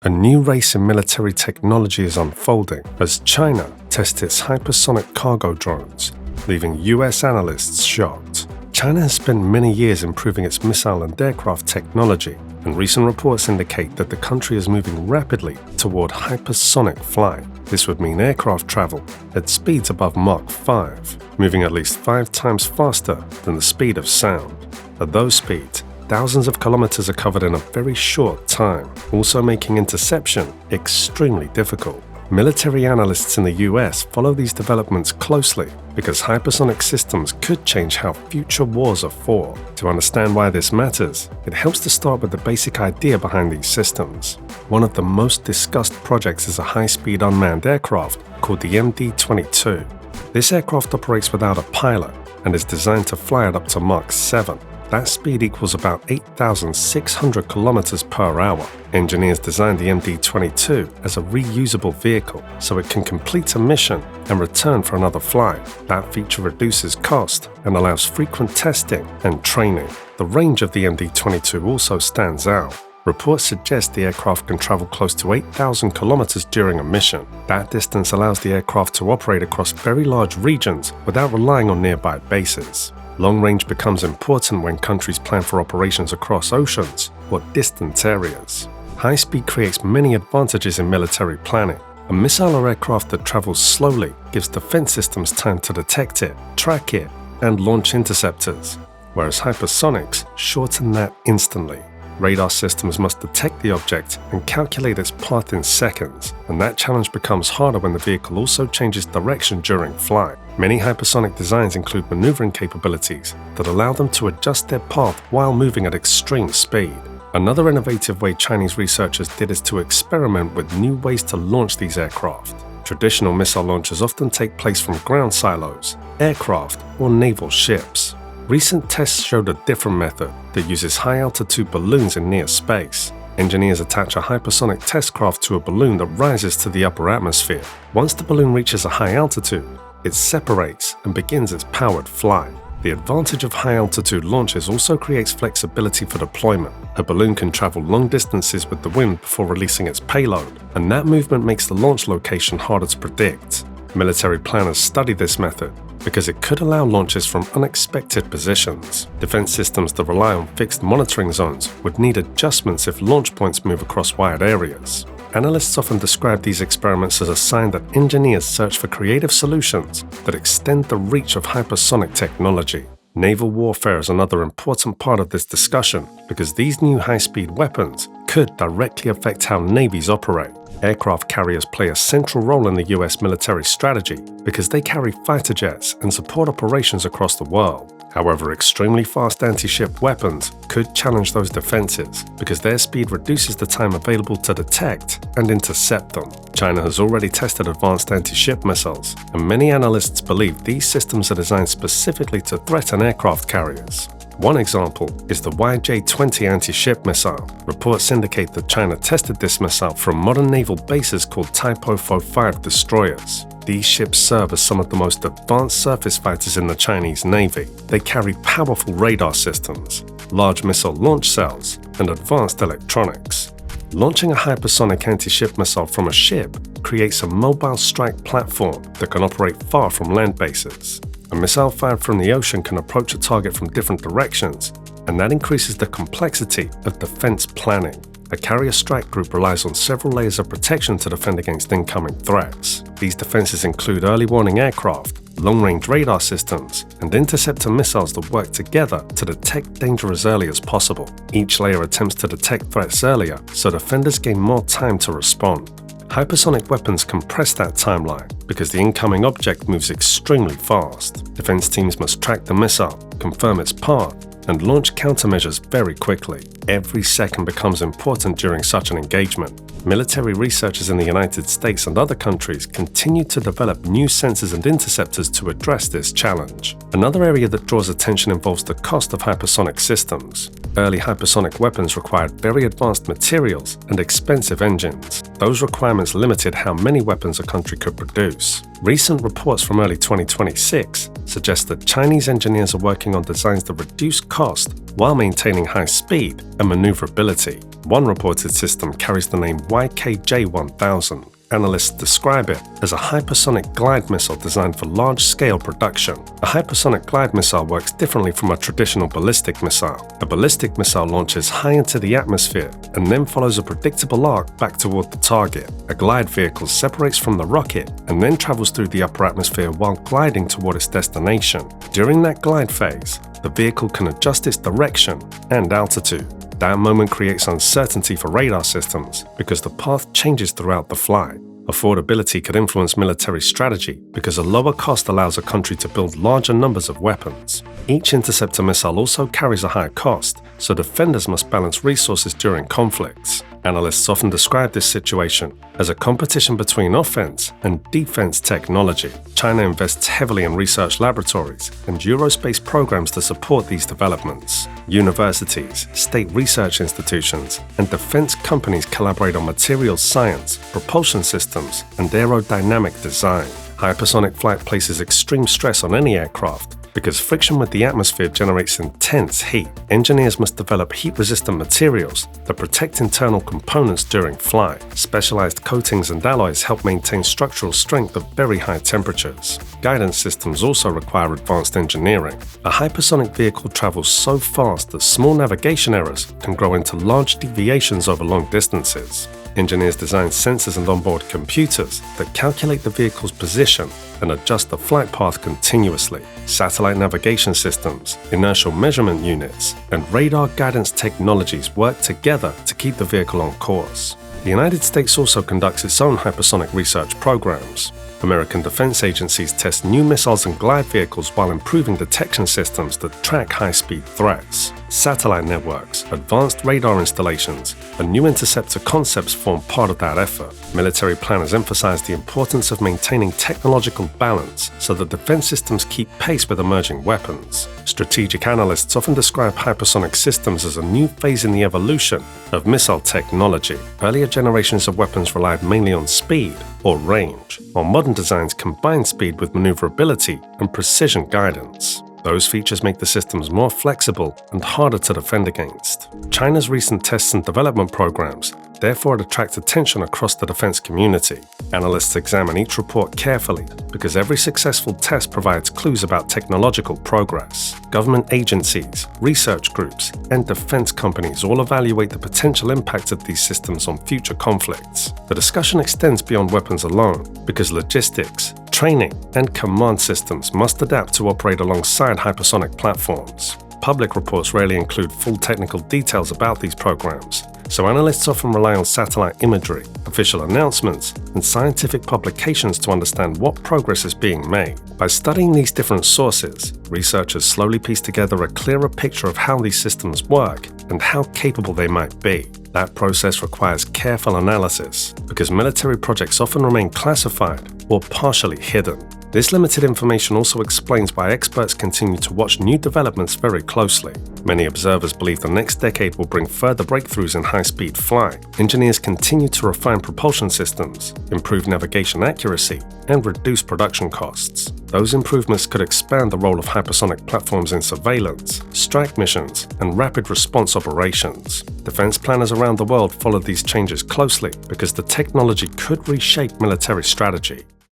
A new race in military technology is unfolding as China tests its hypersonic cargo drones, leaving US analysts shocked. China has spent many years improving its missile and aircraft technology, and recent reports indicate that the country is moving rapidly toward hypersonic flight. This would mean aircraft travel at speeds above Mach 5, moving at least 5 times faster than the speed of sound. At those speeds, thousands of kilometers are covered in a very short time, also making interception extremely difficult. Military analysts in the US follow these developments closely because hypersonic systems could change how future wars are fought. To understand why this matters, it helps to start with the basic idea behind these systems. One of the most discussed projects is a high-speed unmanned aircraft called the MD-22. This aircraft operates without a pilot and is designed to fly at up to Mach 7. That speed equals about 8,600 kilometers per hour. Engineers designed the MD-22 as a reusable vehicle so it can complete a mission and return for another flight. That feature reduces cost and allows frequent testing and training. The range of the MD-22 also stands out. Reports suggest the aircraft can travel close to 8,000 kilometers during a mission. That distance allows the aircraft to operate across very large regions without relying on nearby bases. Long range becomes important when countries plan for operations across oceans or distant areas. High speed creates many advantages in military planning. A missile or aircraft that travels slowly gives defense systems time to detect it, track it, and launch interceptors, whereas hypersonics shorten that instantly. Radar systems must detect the object and calculate its path in seconds, and that challenge becomes harder when the vehicle also changes direction during flight. Many hypersonic designs include maneuvering capabilities that allow them to adjust their path while moving at extreme speed. Another innovative way Chinese researchers did is to experiment with new ways to launch these aircraft. Traditional missile launches often take place from ground silos, aircraft, or naval ships. Recent tests showed a different method that uses high-altitude balloons in near space. Engineers attach a hypersonic test craft to a balloon that rises to the upper atmosphere. Once the balloon reaches a high altitude, it separates and begins its powered flight. The advantage of high-altitude launches also creates flexibility for deployment. A balloon can travel long distances with the wind before releasing its payload, and that movement makes the launch location harder to predict. Military planners study this method because it could allow launches from unexpected positions. Defense systems that rely on fixed monitoring zones would need adjustments if launch points move across wide areas. Analysts often describe these experiments as a sign that engineers search for creative solutions that extend the reach of hypersonic technology. Naval warfare is another important part of this discussion because these new high-speed weapons could directly affect how navies operate. Aircraft carriers play a central role in the US military strategy because they carry fighter jets and support operations across the world. However, extremely fast anti-ship weapons could challenge those defenses because their speed reduces the time available to detect and intercept them. China has already tested advanced anti-ship missiles, and many analysts believe these systems are designed specifically to threaten aircraft carriers. One example is the YJ-20 anti-ship missile. Reports indicate that China tested this missile from modern naval bases called Type 045 destroyers. These ships serve as some of the most advanced surface fighters in the Chinese Navy. They carry powerful radar systems, large missile launch cells, and advanced electronics. Launching a hypersonic anti-ship missile from a ship creates a mobile strike platform that can operate far from land bases. A missile fired from the ocean can approach a target from different directions, and that increases the complexity of defense planning. A carrier strike group relies on several layers of protection to defend against incoming threats. These defenses include early warning aircraft, long-range radar systems, and interceptor missiles that work together to detect danger as early as possible. Each layer attempts to detect threats earlier, so defenders gain more time to respond. Hypersonic weapons compress that timeline because the incoming object moves extremely fast. Defense teams must track the missile, confirm its path, and launch countermeasures very quickly. Every second becomes important during such an engagement. Military researchers in the United States and other countries continue to develop new sensors and interceptors to address this challenge. Another area that draws attention involves the cost of hypersonic systems. Early hypersonic weapons required very advanced materials and expensive engines. Those requirements limited how many weapons a country could produce. Recent reports from early 2026 suggests that Chinese engineers are working on designs that reduce cost while maintaining high speed and maneuverability. One reported system carries the name YKJ-1000. Analysts describe it as a hypersonic glide missile designed for large-scale production. A hypersonic glide missile works differently from a traditional ballistic missile. A ballistic missile launches high into the atmosphere and then follows a predictable arc back toward the target. A glide vehicle separates from the rocket and then travels through the upper atmosphere while gliding toward its destination. During that glide phase, the vehicle can adjust its direction and altitude. That moment creates uncertainty for radar systems because the path changes throughout the flight. Affordability could influence military strategy because a lower cost allows a country to build larger numbers of weapons. Each interceptor missile also carries a higher cost, so defenders must balance resources during conflicts. Analysts often describe this situation as a competition between offense and defense technology. China invests heavily in research laboratories and aerospace programs to support these developments. Universities, state research institutions, and defense companies collaborate on materials science, propulsion systems, and aerodynamic design. Hypersonic flight places extreme stress on any aircraft because friction with the atmosphere generates intense heat. Engineers must develop heat-resistant materials that protect internal components during flight. Specialized coatings and alloys help maintain structural strength at very high temperatures. Guidance systems also require advanced engineering. A hypersonic vehicle travels so fast that small navigation errors can grow into large deviations over long distances. Engineers design sensors and onboard computers that calculate the vehicle's position and adjust the flight path continuously. Satellite navigation systems, inertial measurement units, and radar guidance technologies work together to keep the vehicle on course. The United States also conducts its own hypersonic research programs. American defense agencies test new missiles and glide vehicles while improving detection systems that track high-speed threats. Satellite networks, advanced radar installations, and new interceptor concepts form part of that effort. Military planners emphasize the importance of maintaining technological balance so that defense systems keep pace with emerging weapons. Strategic analysts often describe hypersonic systems as a new phase in the evolution of missile technology. Earlier generations of weapons relied mainly on speed or range, while modern designs combine speed with maneuverability and precision guidance. Those features make the systems more flexible and harder to defend against. China's recent tests and development programs therefore attract attention across the defense community. Analysts examine each report carefully because every successful test provides clues about technological progress. Government agencies, research groups, and defense companies all evaluate the potential impact of these systems on future conflicts. The discussion extends beyond weapons alone because logistics, training, and command systems must adapt to operate alongside hypersonic platforms. Public reports rarely include full technical details about these programs, so analysts often rely on satellite imagery, official announcements, and scientific publications to understand what progress is being made. By studying these different sources, researchers slowly piece together a clearer picture of how these systems work and how capable they might be. That process requires careful analysis because military projects often remain classified or partially hidden. This limited information also explains why experts continue to watch new developments very closely. Many observers believe the next decade will bring further breakthroughs in high-speed flight. Engineers continue to refine propulsion systems, improve navigation accuracy, and reduce production costs. Those improvements could expand the role of hypersonic platforms in surveillance, strike missions, and rapid response operations. Defense planners around the world follow these changes closely because the technology could reshape military strategy.